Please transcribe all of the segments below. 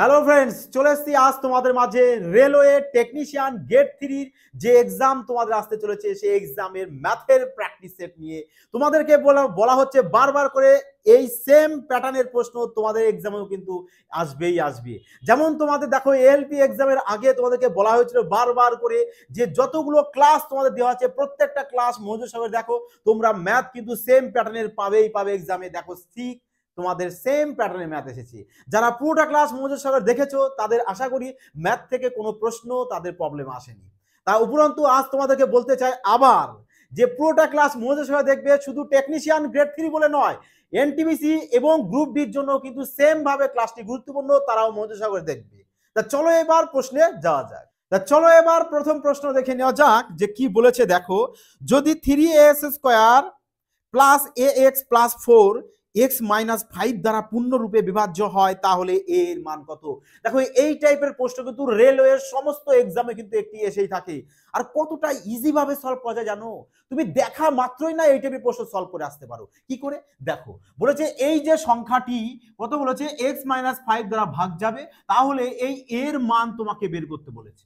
Hello friends, চলে এসেছি আজ তোমাদের মাঝে রেলওয়ে টেকনিশিয়ান গেট 3 যে এক্সাম তোমাদের আসতে চলেছে সেই এক্সামের ম্যাথের প্র্যাকটিস সেট নিয়ে তোমাদেরকে বলা হচ্ছে বারবার করে এই সেম প্যাটার্নের প্রশ্ন তোমাদের এক্সামেও কিন্তু আসবেই আসবে। যেমন তোমাদের দেখো এএলপি এক্সামের আগে তোমাদেরকে বলা হয়েছিল বারবার করে যে যতগুলো ক্লাস তোমাদের দেওয়া আছে প্রত্যেকটা ক্লাস মনোযোগ সহকারে দেখো, তোমরা ম্যাথ কিন্তু সেম প্যাটার্নের পাবে এক্সামে। দেখো ঠিক তোমাদের সেম প্যাটার্নে ম্যাথ এসেছে। যারা পুরোটা ক্লাস মনোযোগ সহকারে দেখেছো তাদের আশা করি ম্যাথ থেকে কোনো প্রশ্ন তাদের প্রবলেম আসেনি। তা উপরন্তু আজ তোমাদেরকে বলতে চাই আবার যে পুরোটা ক্লাস মনোযোগ সহকারে দেখবে, শুধু টেকনিশিয়ান গ্রেড 3 বলে নয়, এনটিপিসি এবং গ্রুপ ডির জন্য কিন্তু সেম ভাবে ক্লাসটি গুরুত্বপূর্ণ, তারাও মনোযোগ সহকারে দেখবে। তা চলো এবার প্রশ্নে যাওয়া যাক। তা চলো এবার প্রথম প্রশ্ন দেখে নেওয়া যাক যে কি বলেছে। দেখো, যদি 3x² plus ax plus 4 x minus 5 দ্বারা পূর্ণরূপে বিভাজ্য হয় তাহলে a এর মান কত? দেখো এই টাইপের প্রশ্ন কিন্তু রেলওয়ের সমস্ত এক্সামে কিন্তু একটি এসেই থাকে। আর কতটা ইজি ভাবে সলভ করা যায় জানো? তুমি দেখা মাত্রই না এই টাইপের প্রশ্ন সলভ করে আসতে পারো। কি করে? দেখো বলেছে এই যে সংখ্যাটি কত বলেছে x মাইনাস 5 দ্বারা ভাগ যাবে, তাহলে এই এর মান তোমাকে বের করতে বলেছে।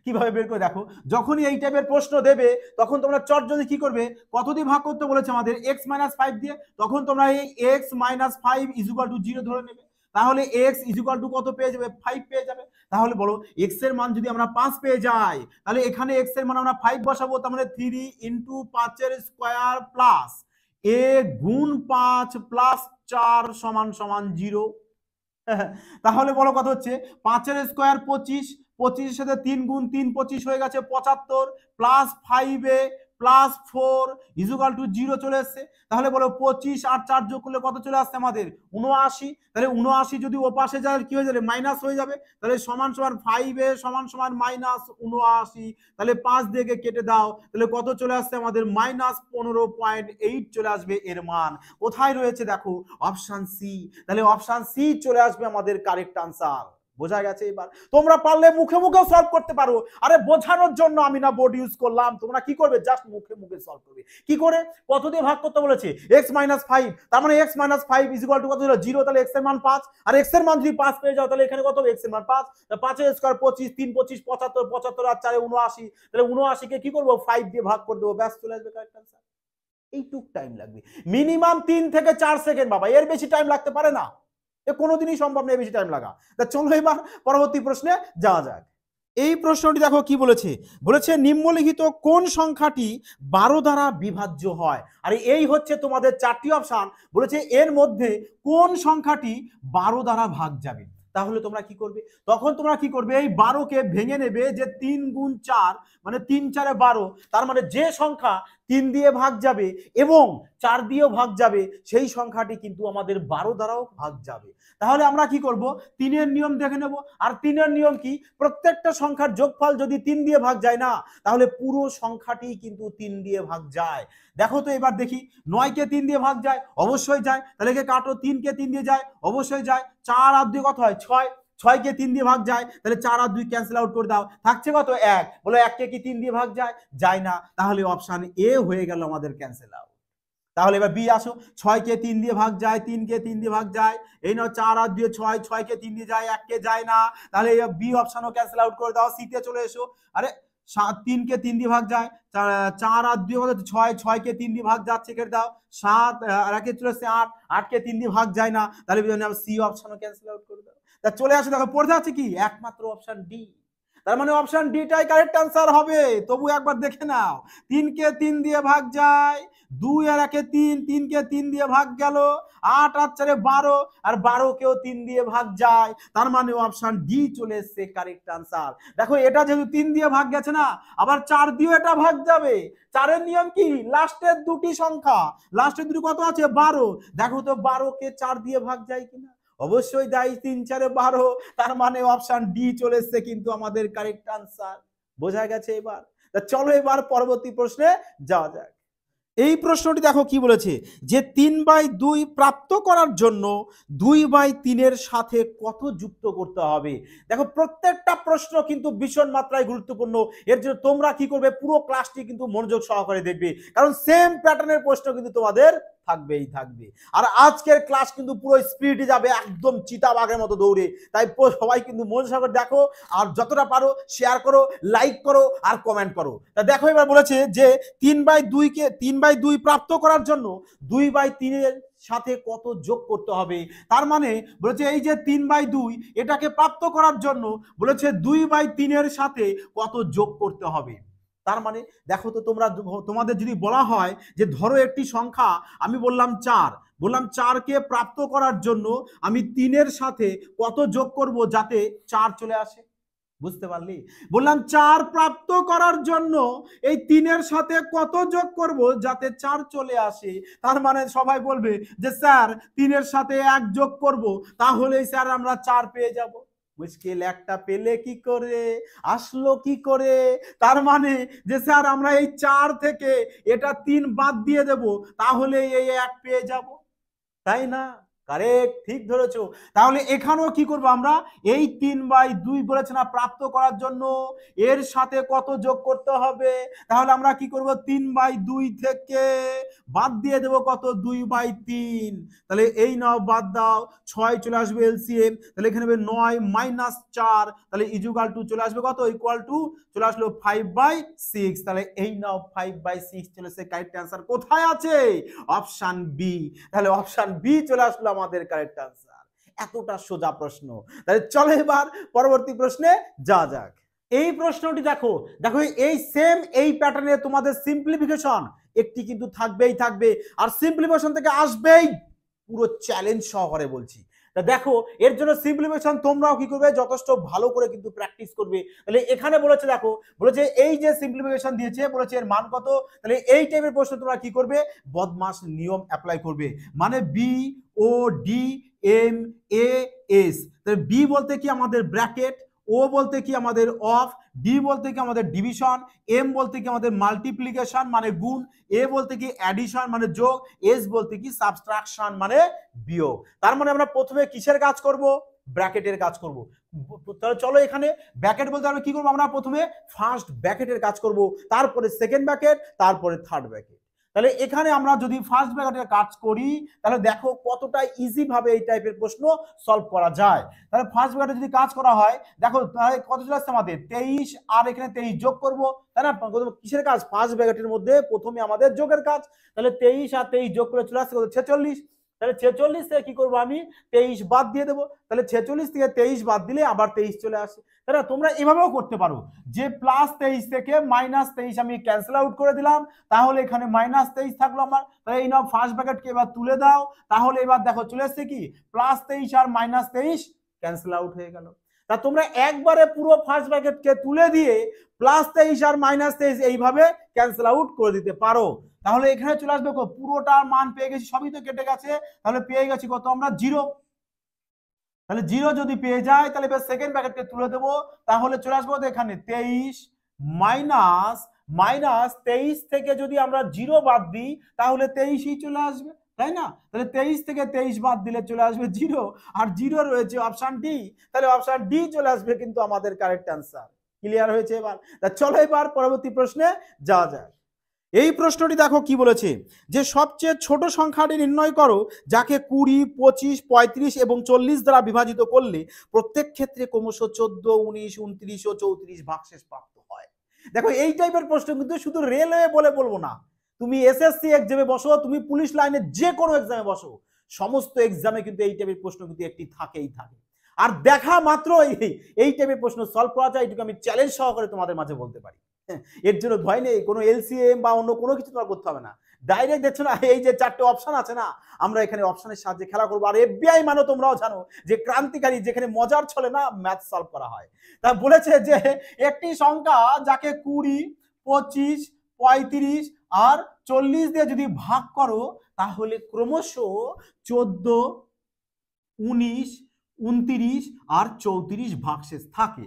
কিভাবে বের করে? দেখো যখনই এই টাইপের প্রশ্ন দেবে তখন তোমরা চট যদি কি করবে, কত দিয়ে ভাগ করতে বলেছে আমাদের x মাইনাস 5 দিয়ে, তখন তোমরা এই x minus 5 is equal to 0 ধরে নেবে। তাহলে x ইজ ইকুয়াল টু কত পেয়ে যাবে? 5 পেয়ে যাবে। তাহলে বলো x এর মান যদি আমরা 5 পেয়ে যাই তাহলে এখানে x এর মান আমরা 5 বসাবো, তার মানে 3 ইনটু 5 এর স্কয়ার প্লাস a গুণ 5 প্লাস 4 সমান সমান 0। তাহলে বলো কত হচ্ছে? 5 এর স্কয়ার 25, 25 এর সাথে 3 গুণ 3 25 হয়ে গেছে 75 plus 5a plus 4 equal to 0 চলে আসছে। তাহলে বলো 25 আর 4 যোগ করলে কত চলে আসছে আমাদের? 79। তাহলে 79 যদি ও পাশে যায় কি হয়ে যাবে? মাইনাস হয়ে যাবে। তাহলে সমান সমান 5a সমান সমান মাইনাস 79। তাহলে 5 দিয়ে কেটে দাও, তাহলে কত চলে আসছে আমাদের? মাইনাস 15.8 চলে আসবে এর মান। কোথায় রয়েছে? দেখো অপশন সি। তাহলে অপশন সি চলে আসবে আমাদের কারেক্ট আনসার। বোঝা গেছে? এবার তোমরা পারলে মুখে মুখেও সলভ করতে পারো। আরে বোঝানোর জন্য আমি না বোর্ড ইউজ করলাম, তোমরা কি করবে? জাস্ট মুখে মুখে সলভ করবে। কি করে? কত দিয়ে ভাগ করতে বলেছে? x মাইনাস 5, তার মানে x minus 5 is equal to কত হলো? 0। তাহলে x এর মান 5, আর x এর মান যদি 5 পেয়ে যাও তাহলে এখানে কত হবে? x এর মান 5, 5 এর স্কয়ার 25, 3 25 75, 75 আর 4 79। তাহলে 79 কে কি করব? 5 দিয়ে ভাগ করে দেবো, ব্যাস চলে আসবে কারেক্ট আনসার। এইটুক টাইম লাগবে, মিনিমাম 3 থেকে 4 সেকেন্ড বাবা, এর বেশি টাইম লাগতে পারে না। এ কোনোদিনই সম্ভব নয় বেশি টাইম লাগা। তা চলো এবার পরবর্তী প্রশ্নে যাওয়া যাক। এই প্রশ্নটি দেখো কি বলেছে। বলেছে নিম্নলিখিত কোন সংখ্যাটি 12 দ্বারা বিভাজ্য হয়? আর এই হচ্ছে তোমাদের 4টি অপশন। বলেছে এর মধ্যে কোন সংখ্যাটি 12 দ্বারা ভাগ যাবে। তাহলে তোমরা কি করবে? তখন তোমরা কি করবে? এই 12 কে ভেঙে নেবে, যে 3 গুণ 4 মানে 3 4 12, তার মানে যে সংখ্যা 3 দিয়ে ভাগ যাবে এবং 4 দিয়েও ভাগ যাবে সেই সংখ্যাটি কিন্তু আমাদের 12 দ্বারাও ভাগ যাবে। তাহলে আমরা কি করব? 3 এর নিয়ম দেখে নেব। আর 3 এর নিয়ম কি? প্রত্যেকটা সংখ্যার যোগফল যদি 3 দিয়ে ভাগ যায় না, তাহলে পুরো সংখ্যাটি কিন্তু 3 দিয়ে ভাগ যায়। দেখো তো এবার দেখি, 9 কে 3 দিয়ে ভাগ যায়, অবশ্যই যায়। তাহলে কে কাটো, 3 কে 3 দিয়ে যায়, অবশ্যই যায়। 4 আর 2 কত হয়? 6, 6 কে 3 দিয়ে ভাগ যায়, তাহলে 4 আর 2 ক্যান্সেল আউট করে দাও, থাকছে কত? 1। বলো 1 কে কি 3 দিয়ে ভাগ যায়? যায় না। তাহলে অপশন এ হয়ে গেল আমাদের ক্যান্সেল আউট। তাহলে এবার বি আসো। 6 কে 3 দিয়ে ভাগ যায়, 3 কে 3 দিয়ে ভাগ যায়, এই নাও 4 আর 2 6, 6 কে 3 দিয়ে যায়, 1 কে যায় না। তাহলে বি অপশনও ক্যান্সেল আউট করে দাও, সি তে চলে এসো। আরে 3 কে 3 দিয়ে ভাগ যায়, 4 আর 2 কত? 6, 6 কে 3 দিয়ে ভাগ যাচ্ছে, কেটে দাও। 7 আর 1 চলে আসছে 8, 8 কে 3 দিয়ে ভাগ যায় না, তাহলে সি অপশনও ক্যান্সেল আউট করে দাও। তা চলে আসে, দেখো পড়তে আছে কি? একমাত্র অপশন ডি। তার মানে অপশন ডিটাই কারেক্ট আনসার হবে। তবু একবার দেখে নাও, 3 কে 3 দিয়ে ভাগ যায়, 2 আর 1 3, 3 কে 3 দিয়ে ভাগ গেল, 8 আর 4 12, আর 12 কেও 3 দিয়ে ভাগ যায়। তার মানে অপশন ডি চলে এসেছে কারেক্ট আনসার। দেখো এটা যেহেতু 3 দিয়ে ভাগ গেছে না, আবার 4 দিয়ে এটা ভাগ যাবে। 4 এর নিয়ম কি? লাস্টের দুটি সংখ্যা, লাস্টের দুটি কত আছে? 12। দেখো তো 12 কে 4 দিয়ে ভাগ যায় কিনা? অবশ্যই দেয়, 3 4 12। তার মানে অপশন ডি চলে এসেছে কিন্তু আমাদের কারেক্ট আনসার। বোঝা গেছে এবার? তা চলো এবার পরবর্তী প্রশ্নে যাওয়া যাক। এই প্রশ্নটি দেখো কি বলেছে, যে 3/2 প্রাপ্ত করার জন্য 2/3 এর সাথে কত যুক্ত করতে হবে। দেখো প্রত্যেকটা প্রশ্ন কিন্তু ভীষণ মাত্রায় গুরুত্বপূর্ণ। এর জন্য তোমরা কি করবে? পুরো ক্লাসটি কিন্তু মনোযোগ সহকারে দেখবে, কারণ সেম প্যাটার্নের প্রশ্ন কিন্তু তোমাদের থাকবেই থাকবে। আর আজকের ক্লাস কিন্তু পুরো স্পিডে যাবে, একদম চিতাবাঘের মতো দৌড়ে। তাই সবাই কিন্তু মনোযোগ সহকারে দেখো, আর যতটা পারো শেয়ার করো, লাইক করো আর কমেন্ট করো। তা দেখো এবার বলেছে যে 3/2 কে 3/2 প্রাপ্ত করার জন্য 2/3 সাথে কত যোগ করতে হবে। তার মানে বলেছে এই যে 3/2 এটাকে প্রাপ্ত করার জন্য বলেছে 2/3 সাথে কত যোগ করতে হবে। তার মানে দেখো তো তোমরা, তোমাদের যদি বলা হয় যে ধরো একটি সংখ্যা, আমি বললাম 4, বললাম 4কে প্রাপ্ত করার জন্য আমি 3 সাথে কত যোগ করব যাতে 4 চলে আসে। বুঝতে পারলি? বললাম 4 প্রাপ্ত করার জন্য এই 3 সাথে কত যোগ করব যাতে 4 চলে আসে। তার মানে সবাই বলবে যে স্যার 3 সাথে 1 যোগ করব, তাহলেই স্যার আমরা 4 পেয়ে যাব। মুশকিল, একটা পেলে কি করে, আসলো কি করে? তার মানে যে স্যার আমরা এই 4 থেকে এটা 3 বাদ দিয়ে দেব, তাহলে এই 1 পেয়ে যাব, তাই না? কারেক্ট, ঠিক ধরেছো। তাহলে এখানেও কি করবো আমরা, এই 3/2 বলেছে না প্রাপ্ত করার জন্য এর সাথে কত যোগ করতে হবে। তাহলে আমরা কি করব, 3/2 থেকে বাদ দিয়ে দেবো কত, 2/3। তাহলে এই নাও বাদ দাও, 6 চলে আসবে এলসিএম। তাহলে এখানে হবে 9 - 4, তাহলে ইজুকাল টু চলে আসবে কত, ইকুয়াল টু চলে আসলো 5/6। তাহলে এই নাও 5/6 চলে আসছে। কারেক্ট অ্যান্সার কোথায় আছে, অপশন বি। তাহলে অপশন বি চলে আসলো আমাদের কারেক্ট আনসার। এতটা সোজা প্রশ্ন। তাহলে চলো এবার পরবর্তী প্রশ্নে যা যাক। এই প্রশ্নটি দেখো, দেখো এই সেম এই প্যাটার্নে তোমাদের সিম্পলিফিকেশন একটি কিন্তু থাকবেই থাকবে, আর সিম্পলিফিকেশন থেকে আসবেই পুরো চ্যালেঞ্জ সহকারে বলছি। তা দেখো এর জন্য সিম্পলিফিকেশন তোমরাও কি করবে, যথেষ্ট ভালো করে কিন্তু প্র্যাকটিস করবে। তাহলে এখানে বলেছে দেখো, বলেছে এই যে সিম্পলিফিকেশন দিয়েছে, বলেছে এর মান কত। তাহলে এই টাইপের প্রশ্ন তোমরা কি করবে, বদমাশ নিয়ম অ্যাপ্লাই করবে। মানে B O D M A S, তাহলে বি বলতে কি আমাদের ব্র্যাকেট, ও বলতে কি আমাদের অফ, ডি বলতে কি আমাদের ডিভিশন, এম বলতে কি আমাদের মাল্টিপ্লিকেশন মানে গুণ, এ বলতে কি অ্যাডিশন মানে যোগ, এস বলতে কি সাবট্রাকশন মানে বিয়োগ। তার মানে আমরা প্রথমে কিসের কাজ করব, ব্র্যাকেটের কাজ করব। তাহলে চলো এখানে ব্র্যাকেট বলতে আমরা কি করব, আমরা প্রথমে ফার্স্ট ব্র্যাকেটের কাজ করব, তারপরে সেকেন্ড ব্র্যাকেট, তারপরে থার্ড ব্র্যাকেট। তাহলে এখানে আমরা যদি ফার্স্ট ব্র্যাকেটের কাজ করি, তাহলে দেখো কতটা ইজি ভাবে এই টাইপের প্রশ্ন সলভ করা যায়। তাহলে ফার্স্ট ব্র্যাকেটে যদি কাজ করা হয়, দেখো তাহলে কত চলে আসছে আমাদের 23, আর এখানে 23 যোগ করব, তাই না? কিসের কাজ, ফার্স্ট ব্র্যাকেটের মধ্যে প্রথমে আমাদের যোগের কাজ। তাহলে 23 আর 23 যোগ করে চলে আসছে 46। তাহলে 46 থেকে কি করবো, আমি 23 বাদ দিয়ে দেবো। তাহলে 46 থেকে 23 বাদ দিলে আবার 23 চলে আসে। তাহলে তোমরা এভাবেও করতে পারো যে +23 থেকে -23 আমি ক্যান্সেল আউট করে দিলাম, তাহলে এখানে -23 থাকলো আমার। তাহলে এই নাও ফার্স্ট ব্র্যাকেটকে এবার তুলে দাও, তাহলে এবার দেখো চলে এসছে কি +23 আর -23 ক্যান্সেল আউট হয়ে গেল। তা তোমরা একবারে পুরো ফার্স্ট ব্র্যাকেটকে তুলে দিয়ে +23 আর -23 এইভাবে ক্যান্সেল আউট করে দিতে পারো। তাহলে এখানে চলে আসবে পুরোটার মান পেয়ে গেছি, সবই তো কেটে গেছে, তাহলে পেয়ে গেছি কত আমরা 0। তাহলে 0 যদি পেয়ে যায়, তাহলে এবার সেকেন্ড ব্র্যাকেটকে তুলে দেবো, তাহলে চলে আসবো এখানে 23 -23 থেকে যদি আমরা 0 বাদ দিই, তাহলে 23ই চলে আসবে, তাই না? তাহলে 23 থেকে 23 বাদ দিলে চলে আসবে 0, আর 0 রয়েছে অপশন ডি। তাহলে অপশন ডি চলে আসবে কিন্তু আমাদের কারেক্ট অ্যান্সার। ক্লিয়ার হয়েছে এবার? তা চলো এবার পরবর্তী প্রশ্নে যাওয়া যাক। এই প্রশ্নটি দেখো কি বলেছে, যে সবচেয়ে ছোট সংখ্যাটি নির্ণয় করো যাকে 20, 25, 35 এবং 40 দ্বারা বিভাজিত করলে প্রত্যেক ক্ষেত্রে ক্রমশ 14, 19, 29 ও 34 ভাগশেষ প্রাপ্ত হয়। দেখো এই টাইপের প্রশ্ন কিন্তু শুধু রেলওয়ে বলে বলবো না, তুমি এসএসসি এক্সামে বসো, তুমি পুলিশ লাইনে যে কোনো এক্সামে বসো, সমস্ত এক্সামে কিন্তু এই টাইপের প্রশ্ন কিন্তু একটি থাকেই থাকে। আর দেখা মাত্র এই টাইপের প্রশ্ন সলভ করা যায়, এটুকু আমি চ্যালেঞ্জ সহকারে তোমাদের মাঝে বলতে পারি। এর জন্য ভয় নেই, কোনো এলসিএম বা অন্য কোনো কিছু তোমার করতে হবে না। ডাইরেক্ট দেখছো না এই যে 4টে অপশন আছে না, আমরা এখানে অপশনের সাহায্যে খেলা করবো। আর এফবিআই মানো তোমরাও জানো যে ক্রান্তিকারী, যেখানে মজার ছলে না ম্যাথ সলভ করা হয়। তা বলেছে যে একটি সংখ্যা যাকে 20, 25, 35 আর 40 দিয়ে যদি ভাগ করো, তাহলে ক্রমশ 14, 19, 29 আর 34 ভাগশেষ থাকে।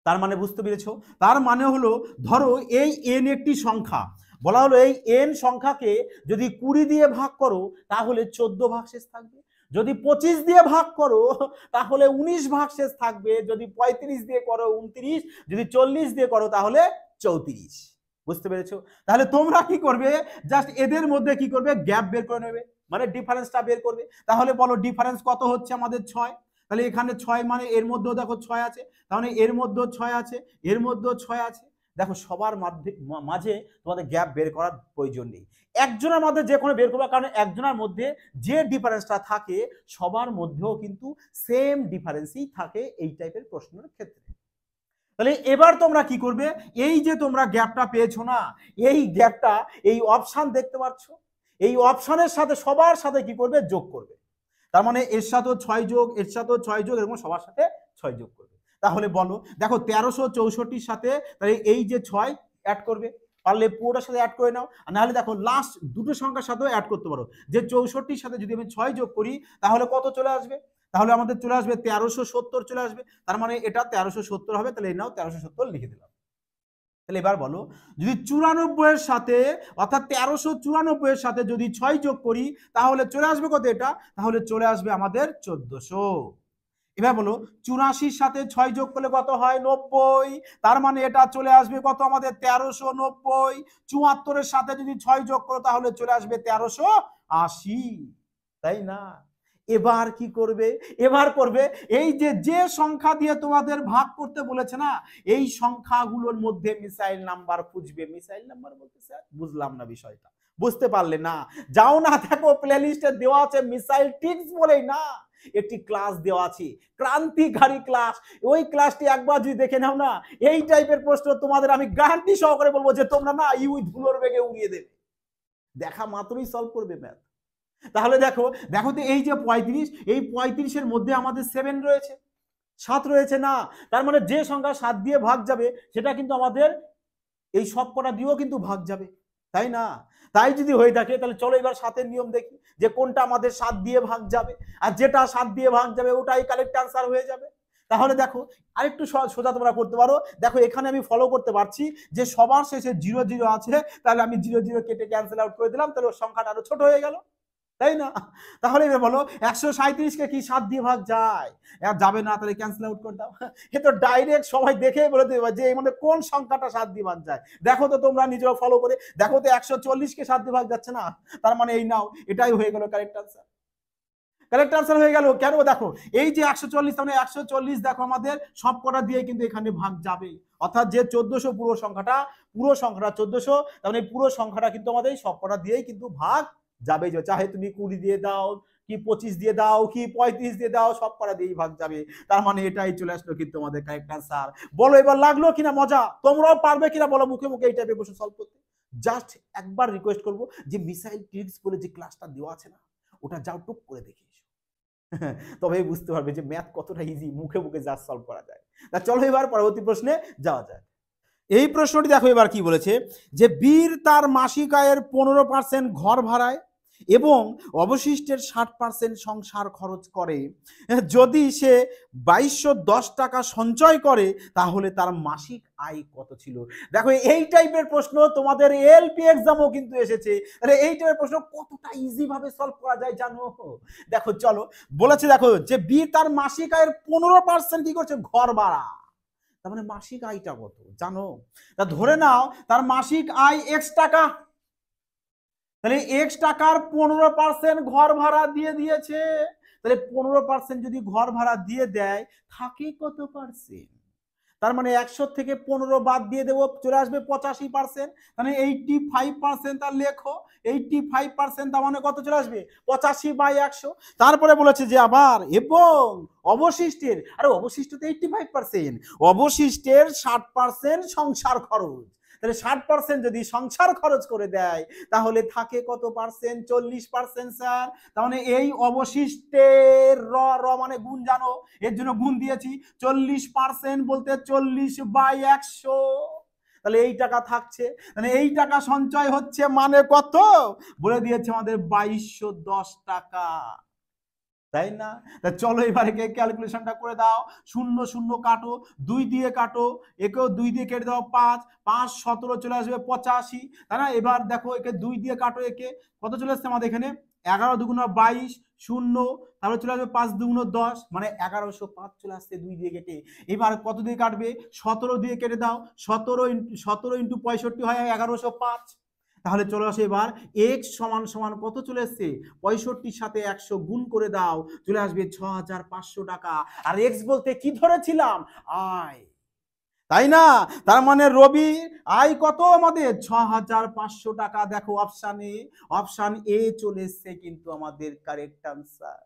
তার মানে বুঝতে পেরেছো? তার মানে হলো ধরো এই এন একটি সংখ্যা, বলা হলো এই এন সংখ্যাকে যদি 20 দিয়ে ভাগ করো, তাহলে 14 ভাগশেষ থাকবে। যদি 25 দিয়ে ভাগ করো, তাহলে 19 ভাগশেষ থাকবে। যদি 35 দিয়ে করো 29, যদি 40 দিয়ে করো তাহলে 34। বুঝতে পেরেছো? তাহলে তোমরা কি করবে, জাস্ট এদের মধ্যে কি করবে, গ্যাপ বের করে নেবে, মানে ডিফারেন্সটা বের করবে। তাহলে বলো ডিফারেন্স কত হচ্ছে আমাদের 6। তাহলে এখানে 6 মানে এর মধ্যেও দেখো 6 আছে, তাহলে এর মধ্যেও 6 আছে, এর মধ্যেও 6 আছে। দেখো সবার মাঝে তোমাদের গ্যাপ বের করার প্রয়োজন নেই, একজনের মধ্যে যে কোনো বের করবে, কারণ একজনের মধ্যে যে ডিফারেন্সটা থাকে সবার মধ্যেও কিন্তু সেম ডিফারেন্সই থাকে এই টাইপের প্রশ্নের ক্ষেত্রে। তাহলে এবার তোমরা কি করবে, এই যে তোমরা গ্যাপটা পেয়েছো না, এই গ্যাপটা এই অপশন দেখতে পাচ্ছ, এই অপশনের সাথে সবার সাথে কি করবে, যোগ করবে। তার মানে এর সাথেও 6 যোগ, এর সাথেও 6 যোগ, এরকম সবার সাথে 6 যোগ করবে। তাহলে বলো দেখো 1364 সাথে তাহলে এই যে 6 অ্যাড করবে, পারলে পুরোটার সাথে অ্যাড করে নাও, আর নাহলে দেখো লাস্ট দুটো সংখ্যার সাথেও অ্যাড করতে পারো। যে 64 সাথে যদি আমি 6 যোগ করি তাহলে কত চলে আসবে, তাহলে আমাদের চলে আসবে 1370 চলে আসবে। তার মানে এটা 1370 হবে, তাহলে এই নাও 1370 লিখে দিলাম। তাহলে এবার বলো যদি 94 এর সাথে অর্থাৎ 1394 এর সাথে যদি 6 যোগ করি তাহলে চলে আসবে কত, এটা তাহলে চলে আসবে আমাদের 1400। এবার বলো 84 সাথে 6 যোগ করলে কত হয়, 90। তার মানে এটা চলে আসবে কত আমাদের 1390। 74 এর সাথে যদি 6 যোগ করো তাহলে চলে আসবে 1380, তাই না? এবার কি করবে, এবার করবে এই যে যে সংখ্যা দিয়ে তোমাদের ভাগ করতে বলেছে না, এই সংখ্যাগুলোর মধ্যে মিসাইল নাম্বার খুঁজবে। মিসাইল নাম্বার বলতে স্যার বুঝলাম না বিষয়টা, বুঝতে পারলে না? যাও না, দেখো প্লেলিস্টে দেওয়া আছে মিসাইল টিপস বলেই না একটি ক্লাস দেওয়া আছে, ক্রান্তিকারী ক্লাস। ওই ক্লাসটি একবার যদি দেখে নাও না, এই টাইপের প্রশ্ন তোমাদের আমি গ্যারান্টি সহকারে বলবো যে তোমরা না ইউই ধুলোর বেগে উড়িয়ে দেবে, দেখা মাত্রই সলভ করবে ম্যাথ। তাহলে দেখো দেখো তো এই যে 35, এই 35-এর মধ্যে আমাদের 7 রয়েছে, 7 রয়েছে না, তার মানে যে সংখ্যা 7 দিয়ে ভাগ যাবে সেটা কিন্তু আমাদের এই সবকটা দিয়েও কিন্তু ভাগ যাবে, তাই না? তাই যদি হয়ে থাকে তাহলে চলো এবার 7-এর নিয়ম দেখি যে কোনটা আমাদের 7 দিয়ে ভাগ যাবে, আর যেটা 7 দিয়ে ভাগ যাবে ওটাই কারেক্ট অ্যান্সার হয়ে যাবে। তাহলে দেখো আরেকটু সোজা তোমরা করতে পারো, দেখো এখানে আমি ফলো করতে পারছি যে সবার শেষে 0 0 আছে, তাহলে আমি 0 0 কেটে ক্যান্সেল আউট করে দিলাম, তাহলে সংখ্যাটা আরো ছোট হয়ে গেল, তাই না? তাহলে এবার বলো 137কে কি 7 দিয়ে ভাগ যায়, যাবে না, তাহলে ক্যান্সেল আউট করে দাও। এ তো ডাইরেক্ট সবাই দেখে বলে দেবে যে এই মধ্যে কোন সংখ্যাটা 7 দিয়ে ভাগ যায়। দেখো তো তোমরা নিজেরা ফলো করে দেখো তো 140কে 7 দিয়ে ভাগ যাচ্ছে না, তার মানে এই নাও এটাই হয়ে গেল কারেক্ট আনসার। কারেক্ট আনসার হয়ে গেল কেন, দেখো এই যে 140, মানে 140 দেখো আমাদের সব কটা দিয়ে কিন্তু এখানে ভাগ যাবে, অর্থাৎ যে 1400 পুরো সংখ্যাটা 1400, তার মানে পুরো সংখ্যাটা কিন্তু আমাদের সব কটা দিয়েই কিন্তু ভাগ যাবে, যে চাহে তুমি 20 দিয়ে দাও কি 25 দিয়ে দাও কি 35 দিয়ে দাও, সব কটা দিয়েই ভাগ যাবে। তার মানে এটাই চলে আসলো কিন্তু আমাদের কারেক্ট আনসার। বলো এবার লাগলো কিনা মজা, তোমরাও পারবে কিনা বলো মুখে মুখে এই টাইপের প্রশ্ন সলভ করতে। জাস্ট একবার রিকোয়েস্ট করবো যে মিসাইল ট্রিক্স বলে যে ক্লাসটা দেওয়া আছে না, ওটা যাও টুক করে দেখে এসো, তবেই বুঝতে পারবে যে ম্যাথ কতটা ইজি, মুখে মুখে যা সলভ করা যায়। তা চলো এবার পরবর্তী প্রশ্নে যাওয়া যায়। এই প্রশ্নটি দেখো এবার কি বলেছে, যে বীর তার মাসিক আয়ের 15% ঘর ভাড়ায় এবং অবশিষ্টের 60% সংসার খরচ করে। যদি সে 2210 টাকা সঞ্চয় করে তাহলে তার মাসিক আয় কত ছিল। দেখো এই টাইপের প্রশ্ন তোমাদের এলপি এক্সামও কিন্তু এসেছে, তাহলে এই টাইপের প্রশ্ন কতটা ইজি ভাবে সলভ করা যায় জানো। দেখো চলো বলেছে, দেখো যে বি তার মাসিক আয়ের 15% কি করছে, ঘর ভাড়া, তার মানে মাসিক আয়টা কত জানো, তা ধরে নাও তার মাসিক আয় x টাকা, তাহলে x টাকার 15% ঘর ভাড়া দিয়ে দিয়েছে, তাহলে 15% যদি ঘর ভাড়া দিয়ে দেয় থাকে কত পার্সেন্ট, তার মানে 100 থেকে 15 বাদ দিয়ে দেবো, চলে আসবে 85%, মানে 85%, তার লেখো 85%, তার মানে কত চলে আসবে 85/100। তারপরে বলেছে যে আবার এবং অবশিষ্টের, আরে অবশিষ্ট তো 85%, অবশিষ্টের 60% সংসার খরচ, তাহলে 60% যদি সংসার খরচ করে দেয় তাহলে থাকে কত পার্সেন্ট, 40% স্যার। তার মানে এই অবশিষ্টের র মানে গুণ জানো, এর জন্য গুণ দিয়েছি, 40% বলতে 40/100, তাহলে এই টাকা থাকছে, মানে এই টাকা সঞ্চয় হচ্ছে, মানে কত বলে দিয়েছে আমাদের 2210 টাকা, তাই না? তা চলো এবারে ক্যালকুলেশনটা করে দাও, 0 0 কাটো, 2 দিয়ে কাটো, একেও 2 দিয়ে কেটে দাও, 5 5 17 চলে আসবে 85, তাই না? এবার দেখো একে 2 দিয়ে কাটো, একে কত চলে আসছে আমাদের এখানে 11 2 22, শূন্য, তাহলে চলে আসবে 5 দুগুণ 10, মানে 1105 চলে আসছে 2 দিয়ে কেটে। এবার কত দিয়ে কাটবে? 17 দিয়ে কেটে দাও, 17 ইন্টু 65 হয় 1105। তাহলে চলে আসে এবার এক্স সমান সমান কত চলে এসছে? 65 সাথে 100 গুণ করে দাও, চলে আসবে 6500 টাকা। আর এক্স বলতে কি ধরেছিলাম? আয়, তাই না? তার মানে রবি আয় কত আমাদের? 6500 টাকা। দেখো অপশন এ চলে এসছে কিন্তু আমাদের কারেক্ট আনসার।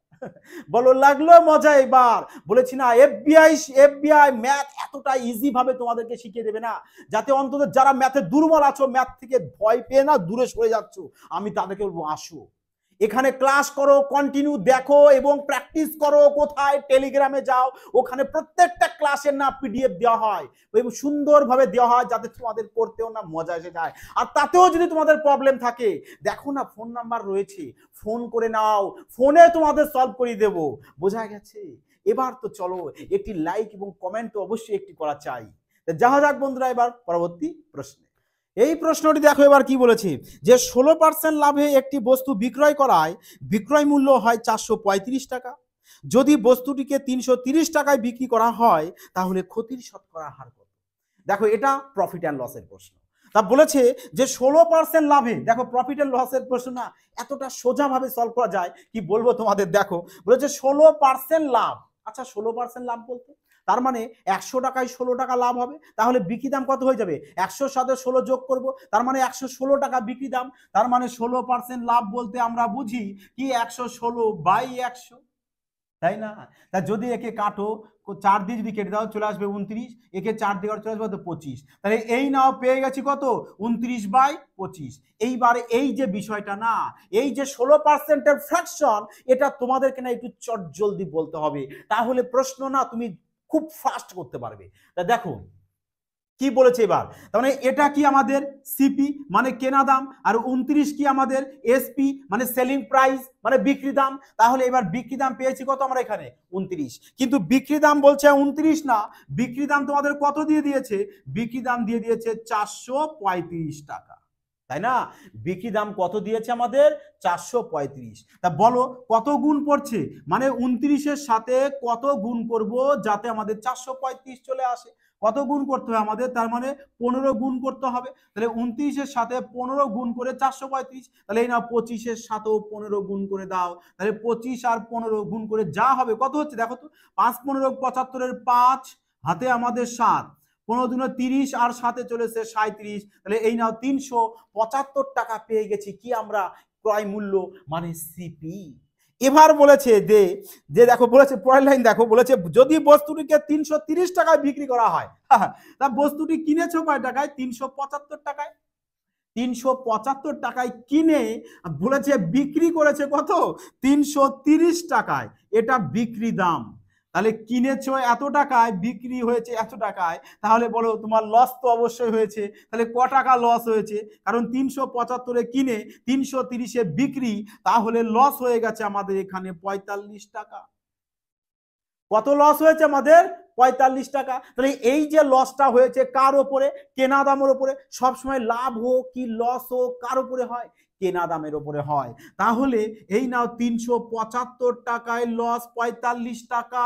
বলো লাগলো মজা? এবার বলেছি না এফবিআই ম্যাথ এতটা ইজি ভাবে তোমাদেরকে শিখিয়ে দেবে না, যাতে অন্তত যারা ম্যাথে দুর্বল আছো, ম্যাথ থেকে ভয় পেয়ে না দূরে সরে যাচ্ছ, আমি তাদেরকে বলবো আসো এখানে ক্লাস করো, কন্টিনিউ দেখো এবং প্র্যাকটিস করো। কোথায়? টেলিগ্রামে যাও, ওখানে প্রত্যেকটা ক্লাসের না পিডিএফ দেওয়া হয় এবং সুন্দরভাবে দেওয়া হয়, যাতে তোমাদের করতেও না মজা এসে যায়। আর তাতেও যদি তোমাদের প্রবলেম থাকে, দেখো না ফোন নাম্বার রয়েছে, ফোন করে নাও, ফোনে তোমাদের সলভ করে দেবো। বোঝা গেছে? এবার তো চলো একটি লাইক এবং কমেন্ট তো অবশ্যই একটি করা চাই। যাওয়া যাক বন্ধুরা এবার পরবর্তী প্রশ্নে। এই প্রশ্নটি দেখো এবার কি বলেছে, যে 16% লাভে একটি বস্তু বিক্রয় করায় বিক্রয় মূল্য হয় 435 টাকা। যদি বস্তুটিকে 330 টাকায় বিক্রি করা হয়, তাহলে ক্ষতির শতকরা হার কত? দেখো এটা প্রফিট অ্যান্ড লসের প্রশ্ন। তা বলেছে যে 16% লাভে, দেখো প্রফিট অ্যান্ড লসের প্রশ্ন না এতটা সোজাভাবে সলভ করা যায় কি বলবো তোমাদের। দেখো বলেছে 16% লাভ। আচ্ছা 16% লাভ বলতে তার মানে 100 টাকায় 16 টাকা লাভ হবে, তাহলে বিক্রি দাম কত হয়ে যাবে? 100 সাথে 16 যোগ করব, তার মানে 116 টাকা বিক্রি দাম। তার মানে 16% লাভ বলতে আমরা বুঝি কি 116/100, তাই না? তা যদি একে কাটো, 4 দিয়ে যদি কেটে দাও চলে আসবে 29, একে 4 দিয়ে চলে আসবে 25, তাহলে এই নাও পেয়ে গেছি কত? 29/25। এইবারে এই যে বিষয়টা না, এই যে 16%-এর ফ্র্যাকশন, এটা তোমাদেরকে না একটু চট জলদি বলতে হবে, তাহলে প্রশ্ন না তুমি খুব ফাস্ট করতে পারবে। তা দেখো কি বলেছে এবার, তার মানে এটা কি আমাদের সিপি মানে কেনা দাম, আর 29 কি আমাদের এসপি মানে সেলিং প্রাইস মানে বিক্রি দাম। তাহলে এবার বিক্রি দাম পেয়েছি কত আমরা এখানে? 29, কিন্তু বিক্রি দাম বলছে 29 না, বিক্রি দাম তোমাদের কত দিয়ে দিয়েছে? বিক্রি দাম দিয়ে দিয়েছে 435 টাকা, তাই না? বিক্রি দাম কত দিয়েছে আমাদের? 435। তা বলো কত গুণ পড়ছে, মানে 29-এর সাথে কত গুণ করব যাতে আমাদের 435 চলে আসে? কত গুণ করতে হবে আমাদের? তার মানে 15 গুণ করতে হবে। তাহলে 29-এর সাথে 15 গুণ করে 435, তাহলে এই না 25-এর সাথেও 15 গুণ করে দাও, তাহলে 25 আর 15 গুণ করে যা হবে কত হচ্ছে দেখো তো, 5 15 75-এর 5, হাতে আমাদের 7, 15 দুগুণে 30 আর সাথে চলেছে 37, তাহলে এই নাও 375 টাকা পেয়ে গেছি কি আমরা? ক্রয় মূল্য মানে সিপি। এবার বলেছে যে যে দেখো বলেছে পরের লাইন দেখো, বলেছে যদি বস্তুটিকে 330 টাকায় বিক্রি করা হয়, তা বস্তুটি কিনেছো কয় টাকায়? 375 টাকায়। 375 টাকায় কিনে বলেছে বিক্রি করেছে কত? 330 টাকায়। এটা বিক্রি দাম। তাহলে কিনেছো এত টাকায়, বিক্রি হয়েছে এত টাকায়, তাহলে বলো তোমার লস তো অবশ্যই হয়েছে। তাহলে ক টাকা লস হয়েছে? কারণ 375-এ কিনে 330-এ বিক্রি, তাহলে লস হয়ে গেছে আমাদের এখানে 45 টাকা। কত লস হয়েছে আমাদের? 45 টাকা। তাহলে এই যে লসটা হয়েছে কার ওপরে? কেনা দামের ওপরে। সবসময় লাভ হোক কি লস হোক কার ওপরে হয়? কেনা দামের ওপরে হয়। তাহলে এই নাও 375 টাকায় লস 45 টাকা,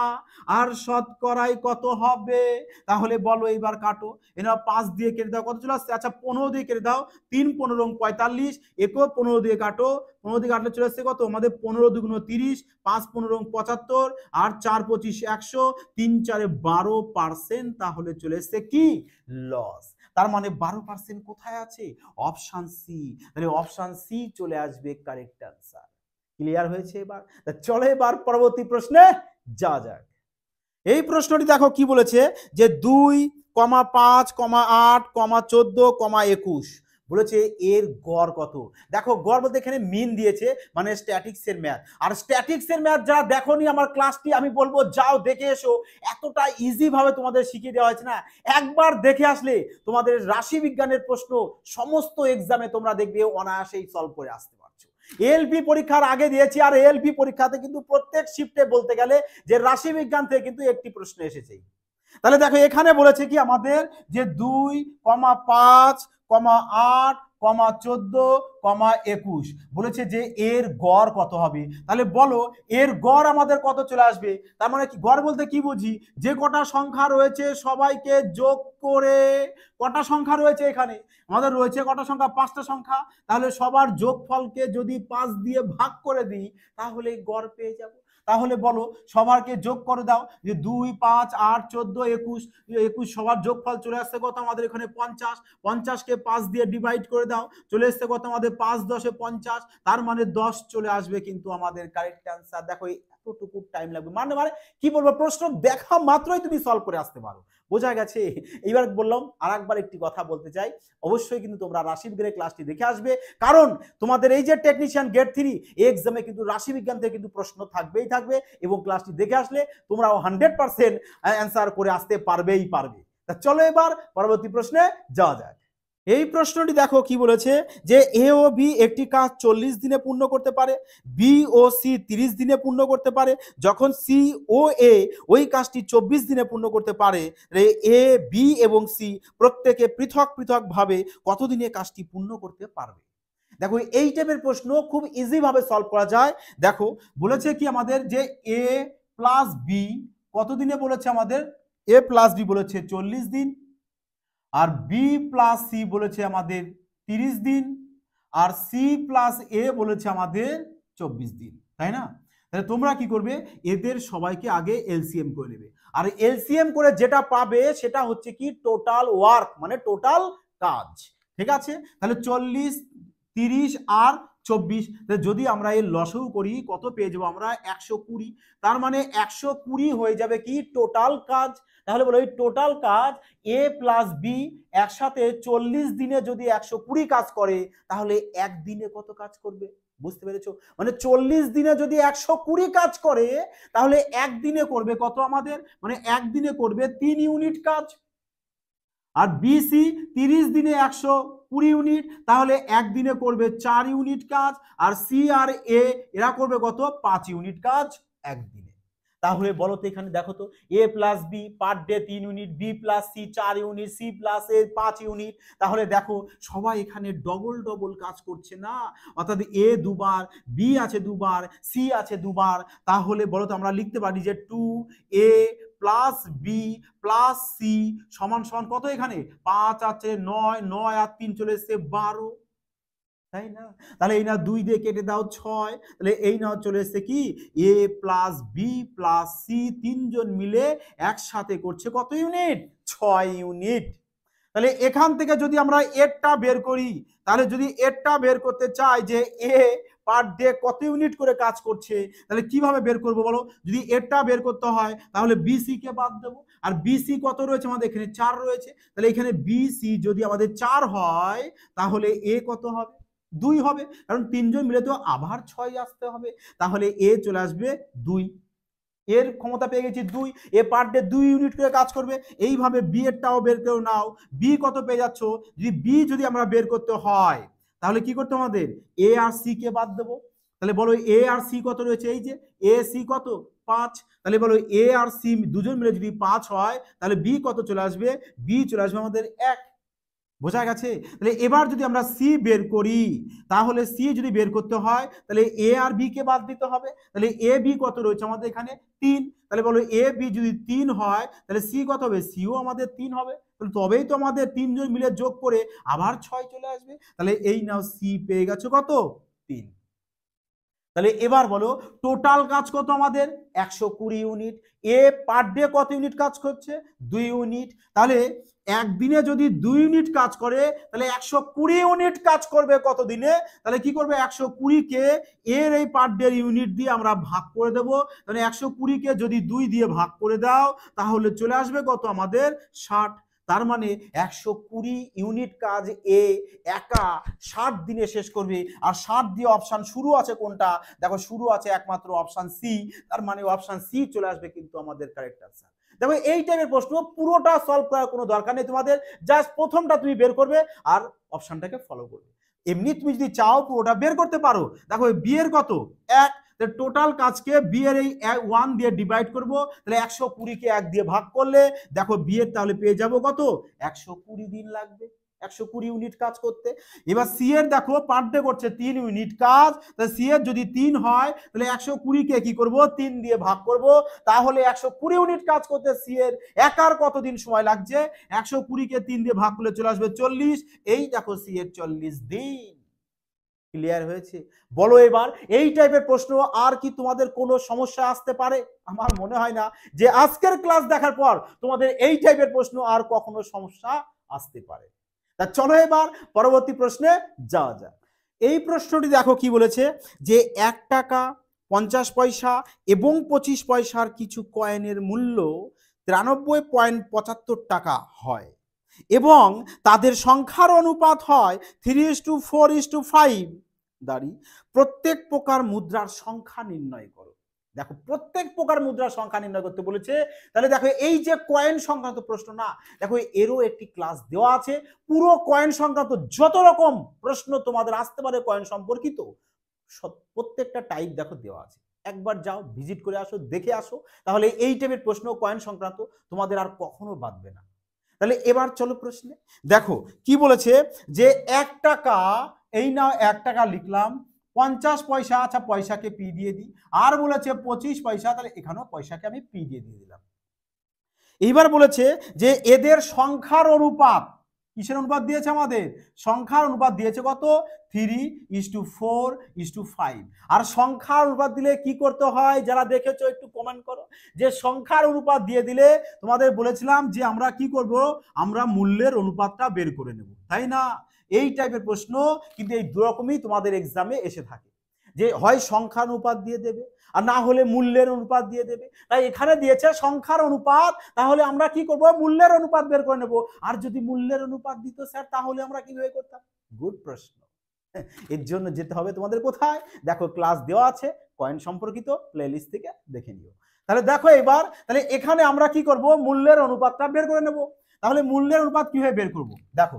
আর শতকরায় কত হবে? তাহলে বলো এইবার কাটো। এ নাও 5 দিয়ে কেটে দাও, কত চলে আসছে? আচ্ছা 15 দিয়ে কেটে দাও, 3 15 45, একেও 15 দিয়ে কাটো, 15 দিয়ে কাটলে চলে আসছে কত আমাদের? 15 দুগুণ 30, 5 15 75, আর 4 25 100, 3 4 12%, তাহলে চলে এসছে কি? লস। তার মানে 12% কোথায় আছে? Option C. তাহলে অপশন সি চলে আসবে কারেক্ট আনসার। ক্লিয়ার হয়েছে এবার? চলো এবার পরবর্তী প্রশ্নে যা যাক। এই প্রশ্নটি দেখো কি বলেছে, যে 2,5,8,14,21 বলেছে এর গড় কত? দেখো গড় বলতে এখানে মিন দিয়েছে, মানে স্ট্যাটিক্স এর ম্যাথ। আর স্ট্যাটিক্স এর ম্যাথ যারা দেখোনি আমার ক্লাসটি, আমি বলবো যাও দেখে এসো, এতটা ইজি ভাবে তোমাদের শিখিয়ে দেওয়া হয়েছে না, একবার দেখে আসলে তোমাদের রাশি বিজ্ঞানের প্রশ্ন সমস্ত এক্সামে তোমরা দেখবে অনায়াসেই সলভ করে আসতে পারছো। এলপি পরীক্ষার আগে দিয়েছি, আর এলপি পরীক্ষাতে কিন্তু প্রত্যেক শিফটে বলতে গেলে যে রাশি বিজ্ঞান থেকে কিন্তু একটি প্রশ্ন এসেছে। তাহলে দেখো এখানে বলেছে কি আমাদের যে 2,5,8 14,21 বলেছে যে এর গড় কত হবে। তাহলে বলো এর গড় আমাদের কত চলে আসবে। তার মানে কি গড় বলতে কি বুঝি, যে কটা সংখ্যা রয়েছে সবাইকে যোগ করে, কটা সংখ্যা রয়েছে এখানে আমাদের রয়েছে কটা সংখ্যা, 5টা সংখ্যা। তাহলে সবার যোগফলকে যদি 5 দিয়ে ভাগ করে দিই তাহলে গড় পেয়ে যাব। তাহলে বলো সবারকে যোগ করে দাও, যে 2, 5, 8, 14, 21 সবার যোগফল চলে আসছে কত আমাদের এখানে 50। 50কে 5 দিয়ে ডিভাইড করে দাও, চলে আসছে কত আমাদের 5 10 50, তার মানে 10 চলে আসবে কিন্তু আমাদের কারেক্ট অ্যান্সার। দেখো এতটুকু টাইম লাগবে, মানে মানে কি বলবো, প্রশ্ন দেখা মাত্রই তুমি সলভ করে আসতে পারো, বোঝা গেছে। এইবার বললাম আর একবার একটি কথা বলতে চাই, অবশ্যই কিন্তু তোমরা রাশিবিজ্ঞানের ক্লাসটি দেখে আসবে, কারণ তোমাদের এই যে টেকনিশিয়ান গেট 3 এই এক্সামে কিন্তু রাশিবিজ্ঞান থেকে কিন্তু প্রশ্ন থাকবেই থাকবে, এবং ক্লাসটি দেখে আসলে তোমরাও 100% অ্যান্সার করে আসতে পারবেই পারবে। তা চলো এবার পরবর্তী প্রশ্নে যাওয়া যাক। এই প্রশ্নটি দেখো কি বলেছে, যে এ ও বি একটি কাজ 40 দিনে পূর্ণ করতে পারে, বি ও সি 30 দিনে পূর্ণ করতে পারে, যখন সি ও এ ওই কাজটি 24 দিনে পূর্ণ করতে পারে, এ বি এবং সি প্রত্যেকে পৃথক পৃথক ভাবে কত দিনে কাজটি পূর্ণ করতে পারবে। দেখো এই টাইপের প্রশ্ন খুব ইজি ভাবে সলভ করা যায়। দেখো বলেছে কি আমাদের যে এ প্লাস বি কত দিনে বলেছে আমাদের, এ প্লাস বি বলেছে 40 দিন, আর বি প্লাস সি বলেছে আমাদের 30 দিন, আর সি প্লাস এ বলেছে আমাদের 24 দিন, তাই না। তাহলে তোমরা কি করবে, এদের সবাইকে আগে এলসিএম করে নেবে, আর এলসিএম করে যেটা পাবে সেটা হচ্ছে কি টোটাল ওয়ার্ক, মানে টোটাল কাজ, ঠিক আছে। তাহলে 40, 30 আর 24, যদি আমরা এর লসও করি কত পেয়ে যাবো আমরা 120, তার মানে 120 হয়ে যাবে কি টোটাল কাজ। তাহলে বলো এই টোটাল কাজ এ প্লাস বি একসাথে 40 দিনে যদি 120 কাজ করে তাহলে একদিনে কত কাজ করবে, বুঝতে পেরেছো। মানে 40 দিনে যদি 120 কাজ করে তাহলে একদিনে করবে কত আমাদের, মানে একদিনে করবে 3 ইউনিট কাজ। আর বিসি 30 দিনে 120 ইউনিট, তাহলে একদিনে করবে 4 ইউনিট কাজ। আর সি আর এ এরা করবে কত 5 ইউনিট কাজ একদিনে। তাহলে বলো তো এখানে দেখো তো, A plus B per day 3 unit, B plus C 4 unit, C plus A 5 unit. তাহলে দেখো সবাই এখানে ডবল ডবল কাজ করছে না, অর্থাৎ এ দুবার, বি আছে দুবার, সি আছে দুবার। তাহলে বলো তো আমরা লিখতে পারি যে 2a plus B plus C সমান সমান কত, এখানে 5 আছে 9, 9 আর 3 চলে এসছে 12, তাই না। তাহলে এই না 2 দিয়ে কেটে দাও 6, তাহলে এই না চলে এসছে কি এ প্লাস বি প্লাস সি তিনজন মিলে একসাথে করছে কত ইউনিট, 6 ইউনিট। তাহলে এখান থেকে যদি আমরা এরটা বের করি, তাহলে যদি এরটা বের করতে চাই যে এ পার ডে কত ইউনিট করে কাজ করছে, তাহলে কিভাবে বের করব বলো। যদি এরটা বের করতে হয় তাহলে বিসি কে বাদ দেবো, আর বিসি কত রয়েছে আমাদের এখানে 4 রয়েছে, তাহলে এখানে বিসি যদি আমাদের 4 হয় তাহলে এ কত হবে 2 হবে, কারণ তিনজন মিলে তো আবার 6 আসতে হবে, তাহলে এ চলে আসবে 2, এর ক্ষমতা পেয়ে গেছি 2, এ পার ডে 2 ইউনিট করে কাজ করবে। এইভাবে বি এরটাও বের করে নাও, বি কত পেয়ে যাচ্ছ, যদি বি যদি আমরা বের করতে হয় তাহলে কি করতে আমাদের এ আর সি কে বাদ দেবো। তাহলে বলো এ আর সি কত রয়েছে, এই যে এ সি কত 5, তাহলে বলো এ আর সি দুজন মিলে যদি 5 হয় তাহলে বি কত চলে আসবে, বি চলে আসবে আমাদের 1, বোঝা গেছে। তাহলে এবার যদি আমরা সি বের করি, তাহলে সি যদি বের করতে হয় তাহলে এ আর বি কে বাদ দিতে হবে, তাহলে এ বি কত রয়েছে আমাদের এখানে 3, তাহলে বলো এ বি যদি 3 হয় তাহলে সি কত হবে, সিও আমাদের 3 হবে, তাহলে তবেই তো আমাদের তিনজন মিলে যোগ করে আবার 6 চলে আসবে। তাহলে এই নাও সি পেয়ে গেছো কত 3। তাহলে এবার বলো টোটাল কাজ কত আমাদের 120 ইউনিট, এ পার ডে কত ইউনিট কাজ করছে 2 ইউনিট, তাহলে একদিনে যদি 2 ইউনিট কাজ করে তাহলে 120 ইউনিট কাজ করবে কত দিনে, তাহলে কি করবে 120 কে এর এই পার ডে ইউনিট দিয়ে আমরা ভাগ করে দেব, তাহলে 120 কে যদি 2 দিয়ে ভাগ করে দাও তাহলে চলে আসবে কত আমাদের 60, তার মানে 120 ইউনিট কাজ এ একা 60 দিনে শেষ করবে। আর 60 দিয়ে অপশন শুরু আছে কোনটা, দেখো শুরু আছে একমাত্র অপশন সি, তার মানে অপশন সি চলে আসবে কিন্তু আমাদের কারেক্ট আনসার। দেখো এই টাইপের প্রশ্ন পুরোটা সলভ করার কোনো দরকার নেই তোমাদের, জাস্ট প্রথমটা তুমি বের করবে আর অপশনটাকে ফলো করবে। এমনি তুমি যদি চাও পুরোটা বের করতে পারো। দেখো বি এর কত 1, টোটাল কাজকে বি এর এই 1 দিয়ে ডিভাইড করব, তাহলে 120 কে 1 দিয়ে ভাগ করলে দেখো বি এর তাহলে পেয়ে যাব কত 120 দিন লাগবে। 120 ইউনিট কাজ করতে। এবার সি এর দেখো পার ডে করছে 3 ইউনিট কাজ, তাহলে সি এর যদি 3 হয় তাহলে 120 কে কি করব 3 দিয়ে ভাগ করব, তাহলে 120 ইউনিট কাজ করতে সি এর একার কতদিন সময় লাগছে, 120 কে 3 দিয়ে ভাগ করলে চলে আসবে 40, এই দেখো সি এর 40 দিন। ক্লিয়ার হয়েছে? বলো এবার এই টাইপের প্রশ্ন আর কি তোমাদের কোনো সমস্যা আসতে পারে? আমার মনে হয় না যে আজকের ক্লাস দেখার পর তোমাদের এই টাইপের প্রশ্ন আর কখনো সমস্যা আসতে পারে। তা চলো এবার পরবর্তী প্রশ্নে যাওয়া যাক। এই প্রশ্নটি দেখো কি বলেছে যে 1 টাকা 50 পয়সা এবং 25 পয়সার কিছু কয়েনের মূল্য 93.75 টাকা হয় এবং তাদের সংখ্যার অনুপাত হয় 3:4:5 দাঁড়ি, প্রত্যেক প্রকার মুদ্রার সংখ্যা নির্ণয় করো। দেখো প্রত্যেক প্রকার মুদ্রার সংখ্যা নির্ণয় করতে বলেছে, তাহলে দেখো এই যে কয়েন সংক্রান্ত প্রশ্ন না, দেখো এরও একটি ক্লাস দেওয়া আছে, পুরো কয়েন সংক্রান্ত যত রকম প্রশ্ন তোমাদের আসতে পারে কয়েন সম্পর্কিত প্রত্যেকটা টাইপ দেখো দেওয়া আছে। একবার যাও ভিজিট করে আসো, দেখে আসো, তাহলে এই টাইপের প্রশ্ন কয়েন সংক্রান্ত তোমাদের আর কখনো বাদবে না। তাহলে এবার চলো প্রশ্নে দেখো কি বলেছে যে 1 টাকা, এই নাও 1 টাকা লিখলাম, 50 পয়সা, আচ্ছা পয়সাকে পি দিয়ে দিই, আর বলেছে 25 পয়সা, তাহলে এখানেও পয়সাকে আমি পি দিয়ে দিলাম। এইবার বলেছে যে এদের সংখ্যার অনুপাত, কিসের অনুপাত দিয়েছে আমাদের? সংখ্যার অনুপাত দিয়েছে কত? 3:4:5। আর সংখ্যার অনুপাত দিলে কি করতে হয়, যারা দেখেছো একটু কমেন্ট করো, যে সংখ্যার অনুপাত দিয়ে দিলে তোমাদের বলেছিলাম যে আমরা কি করব, আমরা মূল্যের অনুপাতটা বের করে নেব, তাই না? এই টাইপের প্রশ্ন কিন্তু এই দুরকমই তোমাদের এক্সামে এসে থাকে, যে হয় সংখ্যার অনুপাত দিয়ে দেবে আর না হলে মূল্যের অনুপাত দিয়ে দেবে। তাই এখানে দিয়েছে সংখ্যার অনুপাত, তাহলে আমরা কি করব, মূল্যের অনুপাত বের করে নেব। আর যদি মূল্যের অনুপাত দিত স্যার, তাহলে আমরা কিভাবে করতাম? গুড প্রশ্ন। এর জন্য যেতে হবে তোমাদের কোথায়, দেখো ক্লাস দেওয়া আছে কয়েন সম্পর্কিত, প্লেলিস্ট থেকে দেখে নিও। তাহলে দেখো এবার, তাহলে এখানে আমরা কি করব, মূল্যের অনুপাতটা বের করে নেব। তাহলে মূল্যের অনুপাত কিভাবে বের করব, দেখো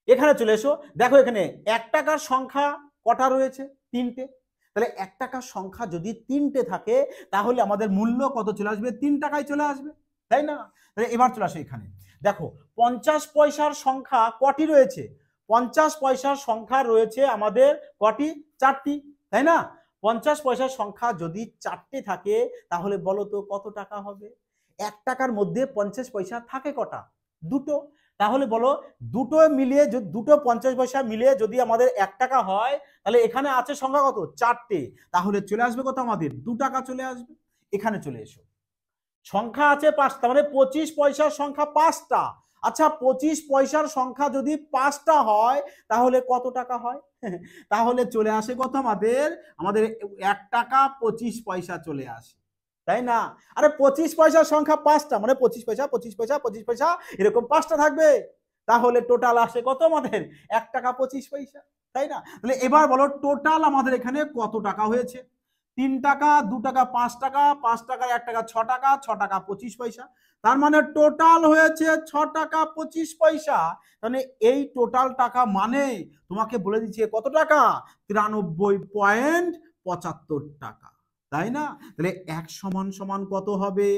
এখানে চলে এসো, দেখো এখানে 1 টাকার সংখ্যা কটা রয়েছে? 3টে। তাহলে 1 টাকার সংখ্যা যদি 3টে থাকে তাহলে আমাদের মূল্য কত চলে আসবে? 3 টাকায় চলে আসবে, তাই না? তাহলে এবার চলে আসো এখানে, দেখো 50 পয়সার সংখ্যা কটি রয়েছে? 50 পয়সার সংখ্যা রয়েছে আমাদের কটি? 4টি, তাই না? 50 পয়সার সংখ্যা যদি 4টে থাকে তাহলে বলো তো কত টাকা হবে? 1 টাকার মধ্যে 50 পয়সা থাকে কটা? দুটো। তাহলে বলো দুটো মিলিয়ে, দুটো 50 পয়সা মিলিয়ে যদি আমাদের 1 টাকা হয়, তাহলে এখানে আছে সংখ্যা কত? 4টে। তাহলে চলে আসবে কত আমাদের? 2 টাকা চলে আসবে। এখানে চলে এসো, সংখ্যা আছে 5টা, মানে 25 পয়সার সংখ্যা 5টা। আচ্ছা 25 পয়সার সংখ্যা যদি 5টা হয় তাহলে কত টাকা হয়? তাহলে চলে আসে কত আমাদের? আমাদের 1 টাকা 25 পয়সা চলে আসে, তাই না? আরে 25 পয়সার সংখ্যা 5টা, মানে 25 পয়সা 25 পয়সা 25 পয়সা এরকম 5টা থাকবে, তাহলে টোটাল আসে কত আমাদের? 1 টাকা 25 পয়সা, তাই না? তাহলে এবার বলো টোটাল আমাদের এখানে কত টাকা হয়েছে? 3 টাকা, 2 টাকা, 5 টাকা, 5 টাকা 1 টাকা 6 টাকা, 6 টাকা 25 পয়সা, তার মানে টোটাল হয়েছে 6 টাকা 25 পয়সা। তাহলে এই টোটাল টাকা মানে তোমাকে বলে দিচ্ছি কত টাকা? 93.75 টাকা, তাই না? তাহলে 1 সমান সমান কত হবে?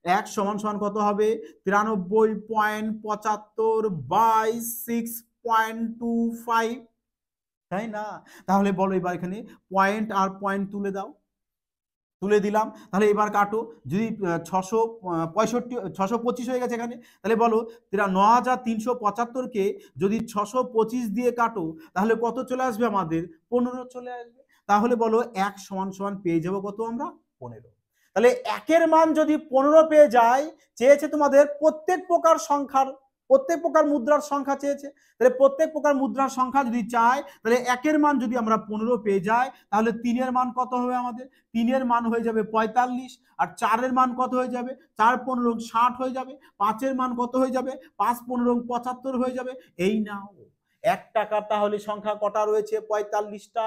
1 সমান সমান কত হবে? 93.75 বাই 6.25, তাই না? তাহলে বলো এবার এখানে পয়েন্ট আর পয়েন্ট তুলে দাও, তুলে দিলাম। তাহলে এবার কাটো, যদি 625 হয়ে গেছে এখানে, তাহলে বলো 9375কে যদি 625 দিয়ে কাটো তাহলে কত চলে আসবে আমাদের? 15 চলে আসবে। তাহলে বলো 1 সমান সমান পেয়ে যাবো কত আমরা? 15। তাহলে 1-এর মান যদি 15 পেয়ে যায়, চেয়েছে তোমাদের প্রত্যেক প্রকার সংখ্যার, প্রত্যেক প্রকার মুদ্রার সংখ্যা চেয়েছে। তাহলে প্রত্যেক প্রকার মুদ্রার সংখ্যা যদি চায়, তাহলে 1-এর মান যদি আমরা 15 পেয়ে যাই, তাহলে 3-এর মান কত হবে আমাদের? 3-এর মান হয়ে যাবে 45, আর 4-এর মান কত হয়ে যাবে? 4×15 60 হয়ে যাবে। 5-এর মান কত হয়ে যাবে? 5×15 75 হয়ে যাবে। এই নাও 1 টাকার তাহলে সংখ্যা কটা রয়েছে? 45টা।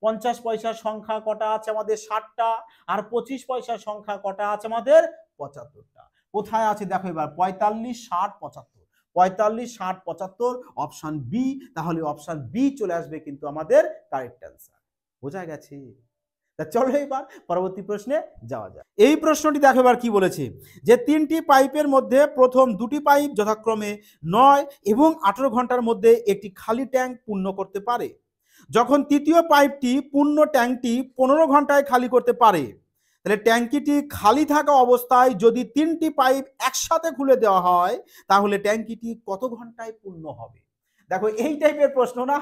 50 পয়সার সংখ্যা কটা আছে আমাদের? 60টা। আর 25 পয়সার সংখ্যা কটা আছে আমাদের? 75টা। কোথায় আছে দেখো এবার? 45 60 75, 45 60 75 অপশন বি। তাহলে অপশন বি চলে আসবে কিন্তু আমাদের কারেক্ট অ্যান্সার। বোঝা গেছে? তা চলো এবার পরবর্তী প্রশ্নে যাওয়া যায়। এই প্রশ্নটি দেখো এবার কি বলেছে, যে 3টি পাইপের মধ্যে প্রথম 2টি পাইপ যথাক্রমে 9 এবং 18 ঘন্টার মধ্যে একটি খালি ট্যাঙ্ক পূর্ণ করতে পারে। যখন তৃতীয় পাইপটি পূর্ণ ট্যাঙ্কটি 15 ঘন্টায় খালি করতে পারে, তাহলে ট্যাঙ্কিটি খালি থাকা অবস্থায় যদি 3টি পাইপ একসাথে খুলে দেওয়া হয়, তাহলে ট্যাঙ্কিটি কত ঘন্টায় পূর্ণ হবে? দেখো এই টাইপের প্রশ্ন না